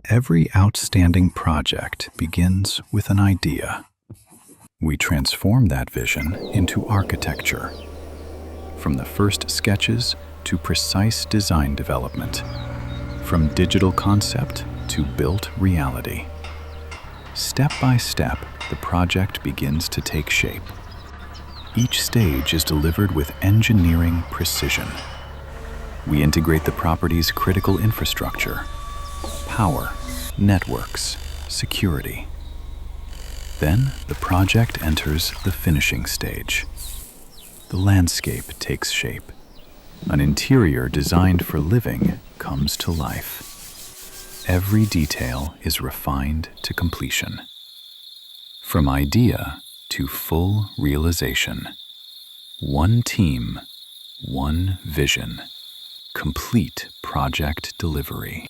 Every outstanding project begins with an idea. We transform that vision into architecture, from the first sketches to precise design development, from digital concept to built reality. Step by step, the project begins to take shape. Each stage is delivered with engineering precision. We integrate the property's critical infrastructure: power, networks, security. Then the project enters the finishing stage. The landscape takes shape. An interior designed for living comes to life. Every detail is refined to completion. From idea to full realization. One team, one vision. Complete project delivery.